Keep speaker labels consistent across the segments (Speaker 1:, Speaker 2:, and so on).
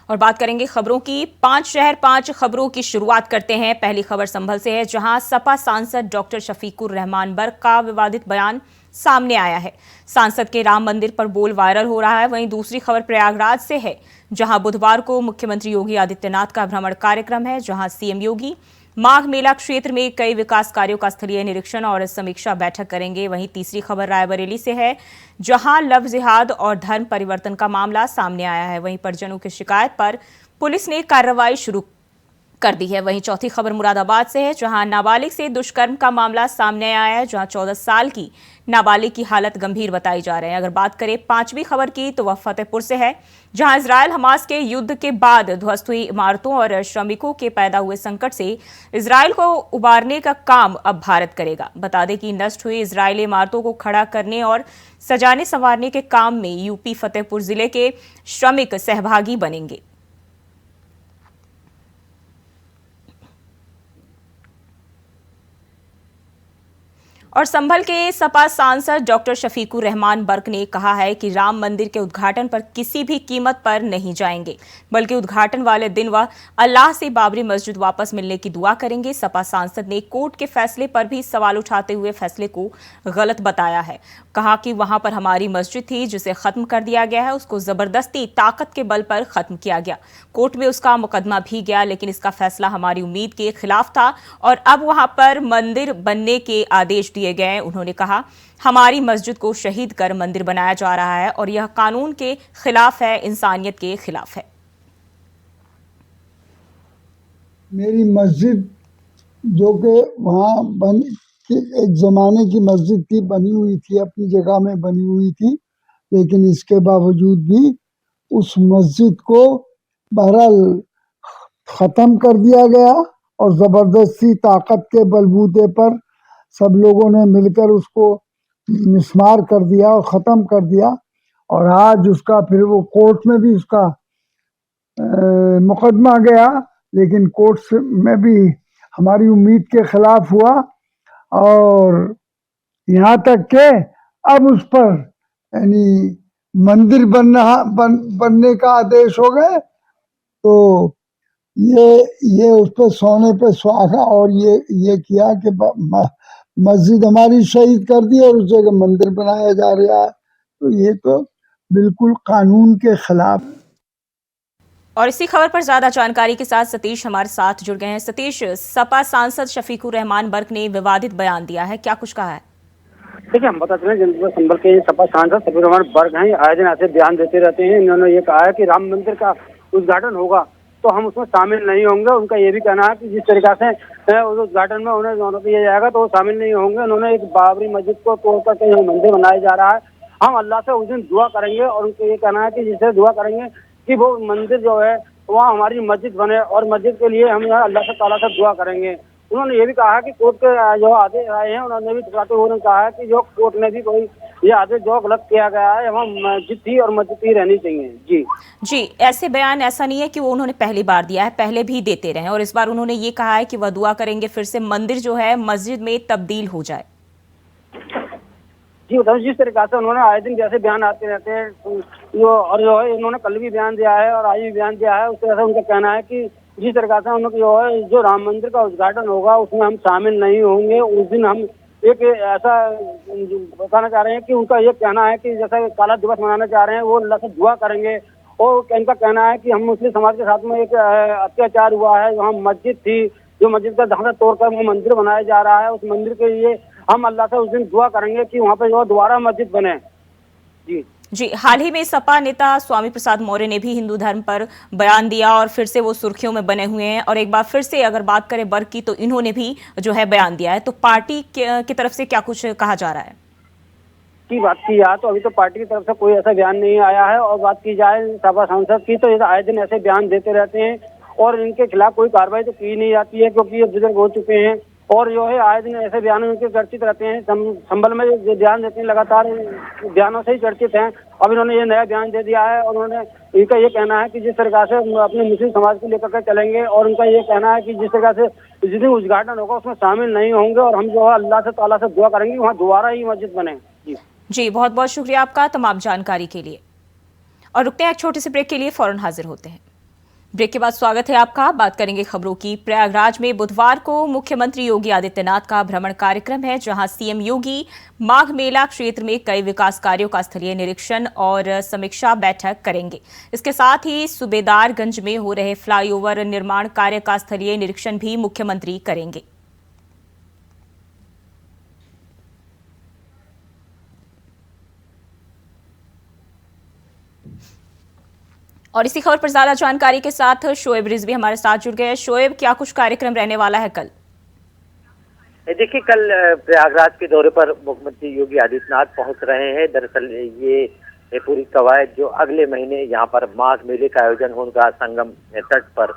Speaker 1: और बात करेंगे खबरों की। 5 शहर 5 खबरों की शुरुआत करते हैं। पहली खबर संभल से है, जहां सपा सांसद डॉक्टर शफीकुर रहमान बर्क का विवादित बयान सामने आया है। सांसद के राम मंदिर पर बोल वायरल हो रहा है। वहीं दूसरी खबर प्रयागराज से है, जहां बुधवार को मुख्यमंत्री योगी आदित्यनाथ का भ्रमण कार्यक्रम है, जहां सीएम योगी माघ मेला क्षेत्र में कई विकास कार्यों का स्थलीय निरीक्षण और समीक्षा बैठक करेंगे। वहीं तीसरी खबर रायबरेली से है, जहां लव जिहाद और धर्म परिवर्तन का मामला सामने आया है। वहीं परिजनों की शिकायत पर पुलिस ने कार्रवाई शुरू कर दी है। वहीं चौथी खबर मुरादाबाद से है, जहां नाबालिग से दुष्कर्म का मामला सामने आया है, जहां 14 साल की नाबालिग की हालत गंभीर बताई जा रही है। अगर बात करें पांचवी खबर की, तो वह फतेहपुर से है, जहां इजरायल हमास के युद्ध के बाद ध्वस्त हुई इमारतों और श्रमिकों के पैदा हुए संकट से इजरायल को उबारने का काम अब भारत करेगा। बता दें कि नष्ट हुई इजरायली इमारतों को खड़ा करने और सजाने संवारने के काम में यूपी फतेहपुर जिले के श्रमिक सहभागी बनेंगे। और संभल के सपा सांसद डॉक्टर शफीकुर रहमान बर्क ने कहा है कि राम मंदिर के उद्घाटन पर किसी भी कीमत पर नहीं जाएंगे, बल्कि उद्घाटन वाले दिन वह अल्लाह से बाबरी मस्जिद वापस मिलने की दुआ करेंगे। सपा सांसद ने कोर्ट के फैसले पर भी सवाल उठाते हुए फैसले को गलत बताया है। कहा कि वहां पर हमारी मस्जिद थी, जिसे खत्म कर दिया गया है, उसको जबरदस्ती ताकत के बल पर खत्म किया गया। कोर्ट में उसका मुकदमा भी गया, लेकिन इसका फैसला हमारी उम्मीद के खिलाफ था और अब वहां पर मंदिर बनने के आदेश दिए गए। उन्होंने कहा, हमारी मस्जिद को शहीद कर मंदिर बनाया जा रहा है और यह कानून के खिलाफ है, इंसानियत के खिलाफ है।
Speaker 2: मेरी मस्जिद जो कि वहाँ बन एक जमाने की मस्जिद थी, बनी हुई थी, अपनी जगह में बनी हुई थी, लेकिन इसके बावजूद भी उस मस्जिद को बहरहाल खत्म कर दिया गया और जबरदस्ती ताकत के बलबूते पर सब लोगों ने मिलकर उसको मिस्मार कर दिया और खत्म कर दिया। और आज उसका फिर वो कोर्ट में भी उसका मुकदमा गया, लेकिन कोर्ट में भी हमारी उम्मीद के खिलाफ हुआ और यहाँ तक के अब उस पर यानी मंदिर बनने का आदेश हो गए। तो ये उस पर सोने पे सुहागा और ये किया कि मस्जिद हमारी शहीद कर दी और उस जगह मंदिर बनाया जा रहा है। तो ये तो बिल्कुल कानून के खिलाफ।
Speaker 1: और इसी खबर पर ज्यादा जानकारी के साथ सतीश हमारे साथ जुड़ गए हैं। सतीश, सपा सांसद शफीकुर रहमान बर्क ने विवादित बयान दिया है, क्या कुछ कहा है?
Speaker 3: देखिए, हम बता चले जनपद संभल के सपा सांसद शफीकुर रहमान बर्क हैं, आए दिन ऐसे बयान देते रहते हैं। इन्होंने ये कहा है कि राम मंदिर का उद्घाटन होगा तो हम उसमें शामिल नहीं होंगे। उनका ये भी कहना है कि जिस तरीका से उस उद्घाटन में उन्हें किया जाएगा तो वो शामिल नहीं होंगे। उन्होंने एक बाबरी मस्जिद को तोड़ करके यहाँ मंदिर बनाया जा रहा है, हम अल्लाह से उस दिन दुआ करेंगे और उनको ये कहना है कि जिससे दुआ करेंगे कि वो मंदिर जो है वहाँ हमारी मस्जिद बने और मस्जिद के लिए हम यहाँ अल्लाह से ताला से दुआ करेंगे। उन्होंने ये भी कहा कि कोर्ट के जो आदेश आए हैं, उन्होंने भी टकराते हुए कहा है कि जो कोर्ट ने भी कोई ये आदेश जो गलत किया गया है, वहाँ मस्जिद थी और मस्जिद ही रहनी चाहिए।
Speaker 1: जी, ऐसे बयान ऐसा नहीं है कि वो उन्होंने पहली बार दिया है, पहले भी देते रहे और इस बार उन्होंने ये कहा है कि वह दुआ करेंगे फिर से मंदिर जो है मस्जिद में तब्दील हो जाए।
Speaker 3: जी बताओ, जिस तरीका से उन्होंने आए दिन जैसे बयान आते रहते हैं जो है इन्होंने कल भी बयान दिया है और आज भी बयान दिया है, उस तरह से उनका कहना है कि जिस तरीका से उन्होंने जो राम मंदिर का उद्घाटन होगा उसमें हम शामिल नहीं होंगे। उस दिन हम एक ऐसा बताना चाह रहे हैं कि उनका ये कहना है कि जैसा काला दिवस मनाना चाह रहे हैं, वो अल्लाह से दुआ करेंगे। और इनका कहना है कि हम मुस्लिम समाज के साथ में एक अत्याचार हुआ है, वहाँ मस्जिद थी, जो मस्जिद का ढांचा तोड़कर वो मंदिर बनाया जा रहा है, उस मंदिर के लिए हम अल्लाह से उस दिन दुआ करेंगे कि वहाँ पे जो दोबारा मस्जिद बने।
Speaker 1: जी, हाल ही में सपा नेता स्वामी प्रसाद मौर्य ने भी हिंदू धर्म पर बयान दिया और फिर से वो सुर्खियों में बने हुए हैं। और एक बार फिर से अगर बात करें बर्क की, तो इन्होंने भी जो है बयान दिया है। तो पार्टी की तरफ से क्या कुछ कहा जा रहा है?
Speaker 3: की बात की जाए तो अभी तो पार्टी की तरफ से कोई ऐसा बयान नहीं आया है। और बात की जाए सपा सांसद की, तो ये आए दिन ऐसे बयान देते रहते हैं और इनके खिलाफ कोई कार्रवाई तो की नहीं जाती है, क्योंकि ये बुजुर्ग हो चुके हैं और जो है आए दिन ऐसे बयान उनके चर्चित रहते हैं। संभल में जो बयान देते हैं लगातार बयानों से ही चर्चित हैं। अब इन्होंने ये नया बयान दे दिया है और उन्होंने इनका ये कहना है कि जिस तरह से अपने मुस्लिम समाज को लेकर के चलेंगे और उनका ये कहना है कि जिस तरह से जिस दिन उद्घाटन होगा उसमें शामिल नहीं होंगे और हम जो है अल्लाह से ताला से दुआ करेंगे वहाँ दोबारा ही मस्जिद बने।
Speaker 1: जी, बहुत बहुत शुक्रिया आपका तमाम जानकारी के लिए। और रुकते हैं एक छोटे से ब्रेक के लिए, फौरन हाजिर होते हैं। ब्रेक के बाद स्वागत है आपका। बात करेंगे खबरों की। प्रयागराज में बुधवार को मुख्यमंत्री योगी आदित्यनाथ का भ्रमण कार्यक्रम है, जहां सीएम योगी माघ मेला क्षेत्र में कई विकास कार्यों का स्थलीय निरीक्षण और समीक्षा बैठक करेंगे। इसके साथ ही सूबेदारगंज में हो रहे फ्लाईओवर निर्माण कार्य का स्थलीय निरीक्षण भी मुख्यमंत्री करेंगे। और इसी खबर पर ज्यादा जानकारी के साथ शोएब रिजवी हमारे साथ जुड़ गए हैं। शोएब, क्या कुछ कार्यक्रम रहने वाला है कल?
Speaker 4: देखिए, कल प्रयागराज के दौरे पर मुख्यमंत्री योगी आदित्यनाथ पहुंच रहे हैं। दरअसल ये पूरी कवायद जो अगले महीने यहाँ पर माघ मेले का आयोजन होगा संगम तट पर,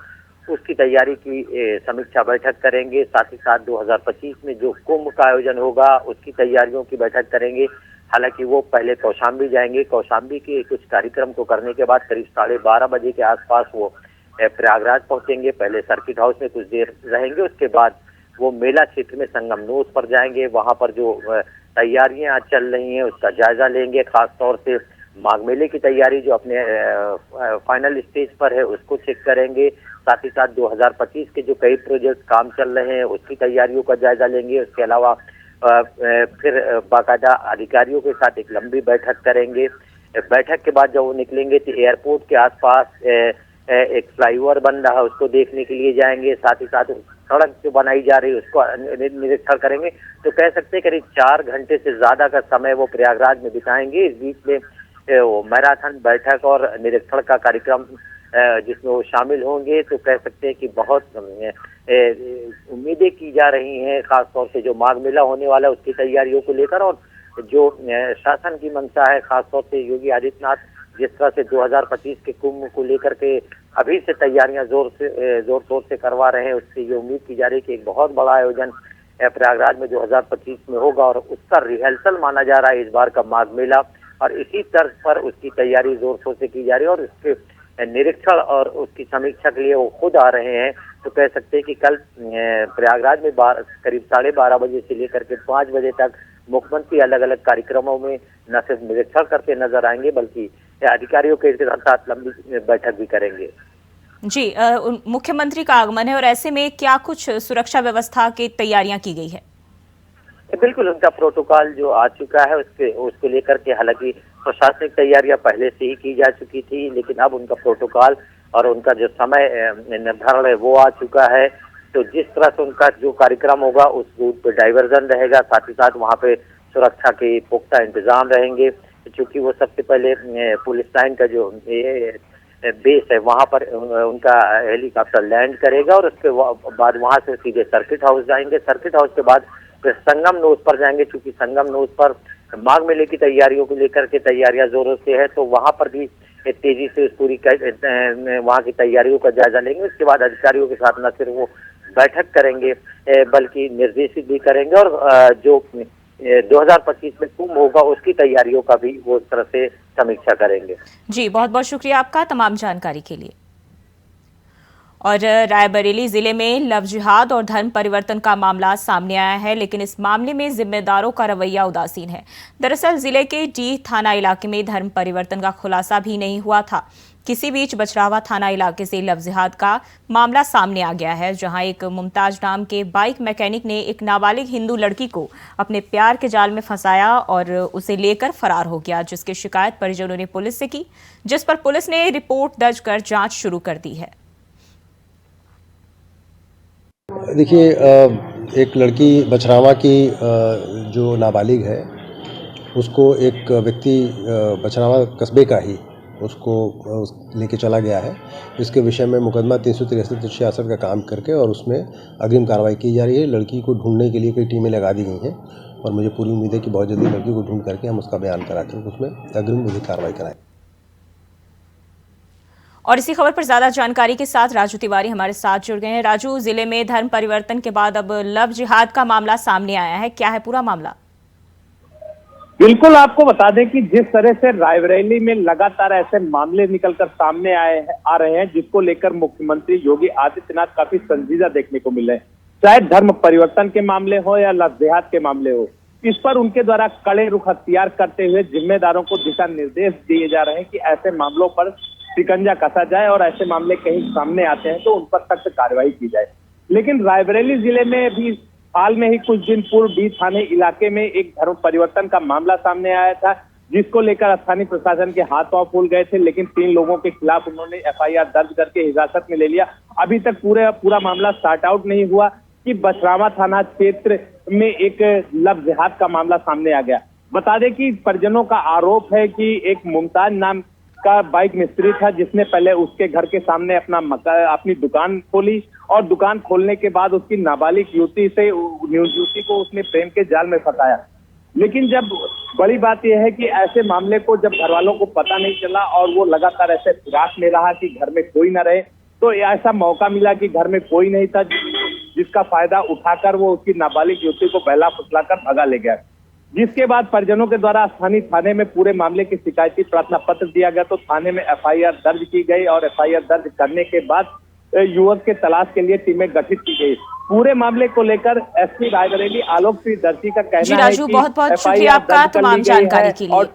Speaker 4: उसकी तैयारी की समीक्षा बैठक करेंगे। साथ ही साथ 2025 में जो कुंभ का आयोजन होगा उसकी तैयारियों की बैठक करेंगे। हालांकि वो पहले कौशाम्बी जाएंगे। कौशाम्बी के कुछ कार्यक्रम को करने के बाद करीब 12:30 बजे के आसपास वो प्रयागराज पहुंचेंगे। पहले सर्किट हाउस में कुछ देर रहेंगे, उसके बाद वो मेला क्षेत्र में संगम नोस पर जाएंगे। वहां पर जो तैयारियां चल रही हैं उसका जायजा लेंगे। खास तौर से माघ मेले की तैयारी जो अपने फाइनल स्टेज पर है उसको चेक करेंगे। साथ ही साथ 2025 के जो कई प्रोजेक्ट काम चल रहे हैं उसकी तैयारियों का जायजा लेंगे। उसके अलावा फिर बाकायदा अधिकारियों के साथ एक लंबी बैठक करेंगे। बैठक के बाद जब वो निकलेंगे तो एयरपोर्ट के आसपास एक फ्लाईओवर बन रहा है उसको देखने के लिए जाएंगे। साथ ही साथ सड़क जो बनाई जा रही है उसको निरीक्षण करेंगे। तो कह सकते हैं करीब 4 घंटे से ज्यादा का समय वो प्रयागराज में बिताएंगे। इस बीच में वो मैराथन बैठक और निरीक्षण का कार्यक्रम जिसमें वो शामिल होंगे। तो कह सकते हैं कि बहुत उम्मीदें की जा रही हैं, खासतौर से जो माघ मेला होने वाला है उसकी तैयारियों को लेकर। और जो शासन की मंशा है, खासतौर से योगी आदित्यनाथ जिस तरह से 2025 के कुंभ को लेकर के अभी से तैयारियां जोर शोर से करवा रहे हैं, उससे ये उम्मीद की जा रही है कि एक बहुत बड़ा आयोजन प्रयागराज में 2025 में होगा और उसका रिहर्सल माना जा रहा है इस बार का माघ मेला। और इसी तर्ज पर उसकी तैयारी जोर शोर से की जा रही है और उसके निरीक्षण और उसकी समीक्षा के लिए वो खुद आ रहे हैं। तो कह सकते हैं कि कल प्रयागराज में करीब 12:30 बजे से लेकर के 5 बजे तक मुख्यमंत्री अलग अलग कार्यक्रमों में न सिर्फ निरीक्षण करते नजर आएंगे बल्कि अधिकारियों के साथ लंबी बैठक भी करेंगे।
Speaker 1: जी, मुख्यमंत्री का आगमन है और ऐसे में क्या कुछ सुरक्षा व्यवस्था की तैयारियां की गई है?
Speaker 4: बिल्कुल, उनका प्रोटोकॉल जो आ चुका है उसको लेकर के हालांकि प्रशासनिक तैयारियां पहले से ही की जा चुकी थी, लेकिन अब उनका प्रोटोकॉल और उनका जो समय निर्धारण है वो आ चुका है। तो जिस तरह से उनका जो कार्यक्रम होगा उस रूट पे डाइवर्जन रहेगा। साथ ही साथ वहाँ पे सुरक्षा के पुख्ता इंतजाम रहेंगे, क्योंकि वो सबसे पहले पुलिस लाइन का जो बेस है वहाँ पर उनका हेलीकॉप्टर लैंड करेगा और उसके बाद वहाँ से सीधे सर्किट हाउस जाएंगे। सर्किट हाउस के बाद फिर संगम नोस पर जाएंगे, क्योंकि संगम नोस पर माघ मेले की तैयारियों को लेकर के तैयारियां जोरों से है। तो वहां पर भी तेजी से पूरी वहां की तैयारियों का जायजा लेंगे। उसके बाद अधिकारियों के साथ न सिर्फ वो बैठक करेंगे बल्कि निर्देशित भी करेंगे और जो 2025 में कुंभ होगा उसकी तैयारियों का भी वो इस तरह से समीक्षा करेंगे।
Speaker 1: जी, बहुत बहुत शुक्रिया आपका तमाम जानकारी के लिए। और रायबरेली जिले में लव जिहाद और धर्म परिवर्तन का मामला सामने आया है, लेकिन इस मामले में जिम्मेदारों का रवैया उदासीन है। दरअसल जिले के डी थाना इलाके में धर्म परिवर्तन का खुलासा भी नहीं हुआ था। किसी बीच बछरावा थाना इलाके से लव जिहाद का मामला सामने आ गया है, जहां एक मुमताज नाम के बाइक मैकेनिक ने एक नाबालिग हिंदू लड़की को अपने प्यार के जाल में फंसाया और उसे लेकर फरार हो गया, जिसकी शिकायत परिजनों ने पुलिस से की, जिस पर पुलिस ने रिपोर्ट दर्ज कर जांच शुरू कर दी है।
Speaker 5: देखिए, एक लड़की बछरावा की जो नाबालिग है उसको एक व्यक्ति बछरावा कस्बे का ही उसको लेके चला गया है। इसके विषय में मुकदमा 363-366 का काम करके और उसमें अग्रिम कार्रवाई की जा रही है। लड़की को ढूंढने के लिए कई टीमें लगा दी गई हैं और मुझे पूरी उम्मीद है कि बहुत जल्दी लड़की को ढूंढ करके हम उसका बयान कराकर उसमें अग्रिम विधिक कार्रवाई कराएं।
Speaker 1: और इसी खबर पर ज्यादा जानकारी के साथ राजू तिवारी हमारे साथ जुड़ गए हैं। राजू, जिले में धर्म परिवर्तन के बाद अब लव जिहाद का मामला सामने आया है, क्या है पूरा मामला?
Speaker 6: बिल्कुल, आपको बता दें कि जिस तरह से रायबरेली में लगातार ऐसे मामले निकलकर सामने आ रहे हैं जिसको लेकर मुख्यमंत्री योगी आदित्यनाथ काफी संजीदा देखने को मिले, चाहे धर्म परिवर्तन के मामले हो या लव जिहाद के मामले हो, इस पर उनके द्वारा कड़े रुख अख्तियार करते हुए जिम्मेदारों को दिशा निर्देश दिए जा रहे हैं कि ऐसे मामलों पर शिकंजा कसा जाए और ऐसे मामले कहीं सामने आते हैं तो उन पर सख्त कार्रवाई की जाए। लेकिन रायबरेली जिले में भी हाल में ही कुछ दिन पूर्व बी थाने इलाके में एक धर्म परिवर्तन का मामला सामने आया था, जिसको लेकर स्थानीय प्रशासन के हाथ पांव फूल गए थे, लेकिन 3 लोगों के खिलाफ उन्होंने एफआईआर दर्ज करके हिरासत में ले लिया। अभी तक पूरा मामला सॉर्ट आउट नहीं हुआ कि बछरावा थाना क्षेत्र में एक लव जिहाद का मामला सामने आ गया। बता दें कि परिजनों का आरोप है कि एक मुमताज नाम का बाइक मिस्त्री था, जिसने पहले उसके घर के सामने अपनी दुकान खोली और दुकान खोलने के बाद उसकी नाबालिग युवती को उसने प्रेम के जाल में फंसाया। लेकिन जब बड़ी बात यह है कि ऐसे मामले को जब घर वालों को पता नहीं चला और वो लगातार ऐसे फिराक में रहा कि घर में कोई न रहे, तो ऐसा मौका मिला कि घर में कोई नहीं था, जिसका फायदा उठाकर वो उसकी नाबालिग युवती को बहला फुसलाकर भगा ले गया। जिसके बाद परिजनों के द्वारा स्थानीय थाने में पूरे मामले की शिकायती प्रार्थना पत्र दिया गया, तो थाने में एफआईआर दर्ज की गई और एफआईआर दर्ज करने के बाद युवक के तलाश के लिए टीमें गठित की गई। पूरे मामले को लेकर एसपी रायबरेली आलोक सिंह दर्शी का कहना है कि
Speaker 1: बहुत बहुत शुक्रिया आपका तमाम जानकारी के लिए।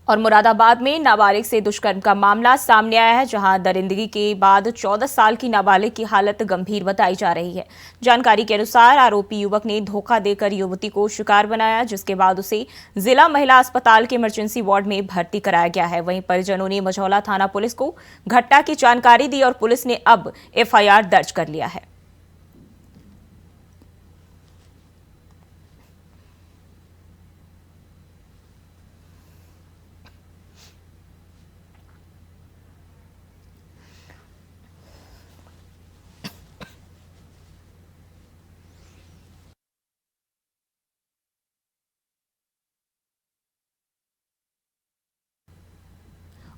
Speaker 1: और मुरादाबाद में नाबालिग से दुष्कर्म का मामला सामने आया है, जहां दरिंदगी के बाद 14 साल की नाबालिग की हालत गंभीर बताई जा रही है। जानकारी के अनुसार आरोपी युवक ने धोखा देकर युवती को शिकार बनाया, जिसके बाद उसे जिला महिला अस्पताल के इमरजेंसी वार्ड में भर्ती कराया गया है। वहीं परिजनों ने मझौला थाना पुलिस को घटना की जानकारी दी और पुलिस ने अब एफआईआर दर्ज कर लिया है।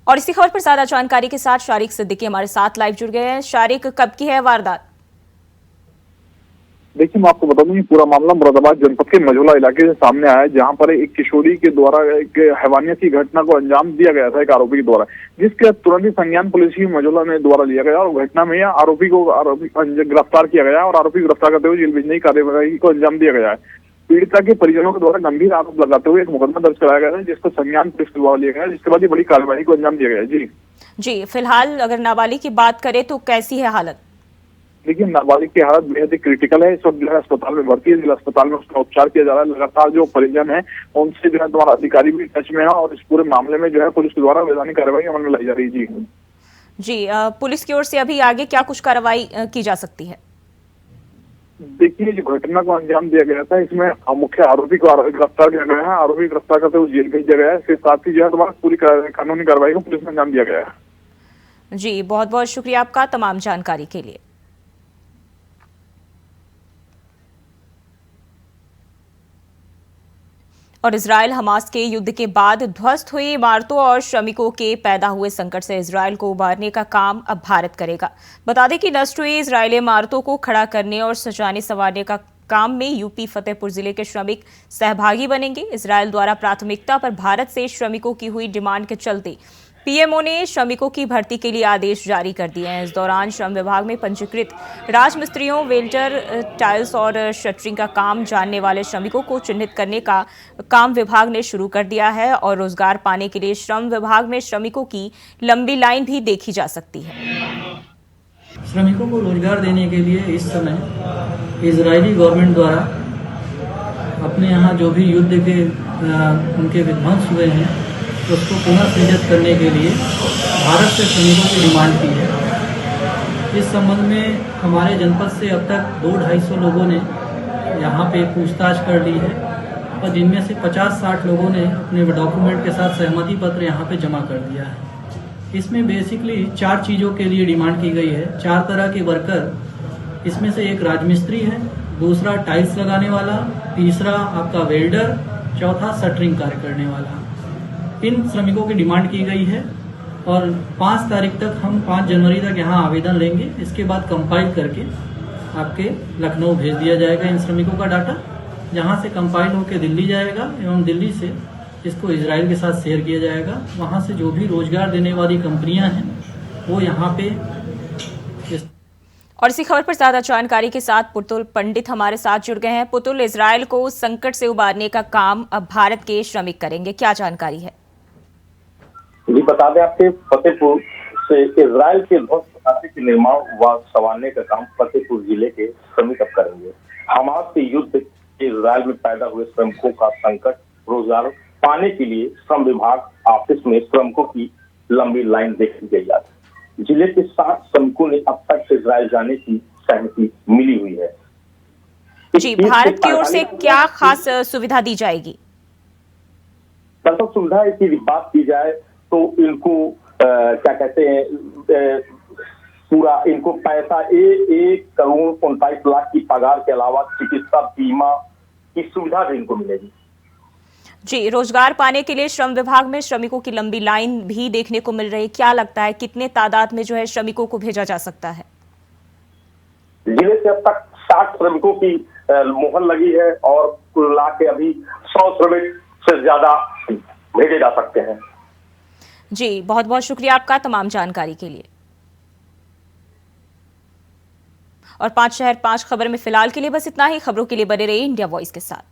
Speaker 1: और इसी खबर पर ज्यादा जानकारी के साथ शारिक सिद्दीकी हमारे साथ लाइव जुड़ गए हैं। शारिक, कब की है वारदात?
Speaker 7: देखिए, मैं आपको बता दूं, ये पूरा मामला मुरादाबाद जनपद के मझौला इलाके से सामने आया है, जहां पर एक किशोरी के द्वारा एक हैवानियत की घटना को अंजाम दिया गया था एक आरोपी के द्वारा, जिसके तुरंत ही संज्ञान पुलिस की मझौला में द्वारा लिया गया और घटना में आरोपी को गिरफ्तार किया गया और आरोपी गिरफ्तार करते हुए जेल भेजने की कार्यवाही को अंजाम दिया गया है। पीड़िता के परिजनों के द्वारा गंभीर आरोप लगाते हुए एक मुकदमा दर्ज कराया गया है, जिसको संज्ञान पुलिस के द्वारा लिया गया है, जिसके बाद ये बड़ी कार्रवाई को अंजाम दिया गया है। जी,
Speaker 1: फिलहाल अगर नाबालिग की बात करें तो कैसी है हालत?
Speaker 7: देखिए, नाबालिग की हालत बेहद ही क्रिटिकल है। इस वक्त जो है अस्पताल में भर्ती है, जिला अस्पताल में उसका उपचार किया जा रहा है। लगातार जो परिजन है उनसे जो है द्वारा अधिकारी भी टच में है और इस पूरे मामले में जो है पुलिस के द्वारा वैधानिक कार्रवाई अमल में लाई जा रही है। जी,
Speaker 1: पुलिस की ओर से अभी आगे क्या कुछ कार्रवाई की जा सकती है?
Speaker 7: देखिए, जो घटना को अंजाम दिया गया था, इसमें मुख्य आरोपी को गिरफ्तार किया गया है। आरोपी गिरफ्तार करते हुए जेल भेजा गया है। इसके साथ ही जो है पूरी कानूनी कार्रवाई को पुलिस में अंजाम दिया गया है।
Speaker 1: जी, बहुत बहुत शुक्रिया आपका तमाम जानकारी के लिए। और इजराइल हमास के युद्ध के बाद ध्वस्त हुई इमारतों और श्रमिकों के पैदा हुए संकट से इजराइल को उबारने का काम अब भारत करेगा। बता दें कि नष्ट हुई इजरायली इमारतों को खड़ा करने और सजाने संवारने का काम में यूपी फतेहपुर जिले के श्रमिक सहभागी बनेंगे। इजराइल द्वारा प्राथमिकता पर भारत से श्रमिकों की हुई डिमांड के चलते पीएमओ ने श्रमिकों की भर्ती के लिए आदेश जारी कर दिए हैं। इस दौरान श्रम विभाग में पंजीकृत राजमिस्त्रियों, वेल्डर, टाइल्स और शटरिंग का काम जानने वाले श्रमिकों को चिन्हित करने का काम विभाग ने शुरू कर दिया है और रोजगार पाने के लिए श्रम विभाग में श्रमिकों की लंबी लाइन भी देखी जा सकती है।
Speaker 8: श्रमिकों को रोजगार देने के लिए इस समय इजरायली गवर्नमेंट द्वारा अपने यहाँ जो भी युद्ध के उनके विध्वंस हुए हैं उसको पुनः सृजित करने के लिए भारत से श्रमिकों की डिमांड की है। इस संबंध में हमारे जनपद से अब तक 200-250 लोगों ने यहाँ पे पूछताछ कर ली है और जिनमें से 50-60 लोगों ने अपने डॉक्यूमेंट के साथ सहमति पत्र यहाँ पे जमा कर दिया है। इसमें बेसिकली 4 चीज़ों के लिए डिमांड की गई है। 4 तरह के वर्कर, इसमें से एक राजमिस्त्री है, दूसरा टाइल्स लगाने वाला, तीसरा आपका वेल्डर, चौथा शटरिंग कार्य करने वाला। इन श्रमिकों की डिमांड की गई है और 5 तारीख तक हम 5 जनवरी तक यहाँ आवेदन लेंगे। इसके बाद कंपाइल करके आपके लखनऊ भेज दिया जाएगा इन श्रमिकों का डाटा, जहाँ से कंपाइल होकर दिल्ली जाएगा एवं दिल्ली से इसको इजराइल के साथ शेयर किया जाएगा। वहाँ से जो भी रोजगार देने वाली कंपनियाँ हैं वो यहाँ पे
Speaker 1: और इसी खबर पर ज्यादा जानकारी के साथ पुतुल पंडित हमारे साथ जुड़ गए हैं। पुतुल, इजराइल को संकट से उबारने का काम अब भारत के श्रमिक करेंगे, क्या जानकारी है?
Speaker 9: बता दें आपके फतेहपुर से इजराइल के ध्वस्त घाटी के निर्माण व संवारने का काम फतेहपुर जिले के श्रमिक अब करेंगे। हमास के युद्ध के इजराइल में पैदा हुए श्रमिकों का संकट, रोजगार पाने के लिए श्रम विभाग ऑफिस में श्रमिकों की लंबी लाइन देखी गई आज। जिले के 60 श्रमिकों ने अब तक इजराइल जाने की सहमति मिली हुई है।
Speaker 1: जी, भारत की ओर से क्या खास सुविधा दी जाएगी?
Speaker 9: दरअसल सुविधा की बात की जाए तो इनको क्या कहते हैं, पूरा इनको पैसा 1,39,00,000 की पगार के अलावा चिकित्सा बीमा की सुविधा भी इनको मिलेगी।
Speaker 1: जी, रोजगार पाने के लिए श्रम विभाग में श्रमिकों की लंबी लाइन भी देखने को मिल रही है। क्या लगता है कितने तादाद में जो है श्रमिकों को भेजा जा सकता है?
Speaker 9: जिले से अब तक 60 श्रमिकों की मोहर लगी है और कुल मिला के अभी 100 श्रमिक से ज्यादा भेजे जा सकते हैं।
Speaker 1: जी, बहुत बहुत शुक्रिया आपका तमाम जानकारी के लिए। और 5 शहर 5 खबर में फिलहाल के लिए बस इतना ही। खबरों के लिए बने रहिए इंडिया वॉइस के साथ।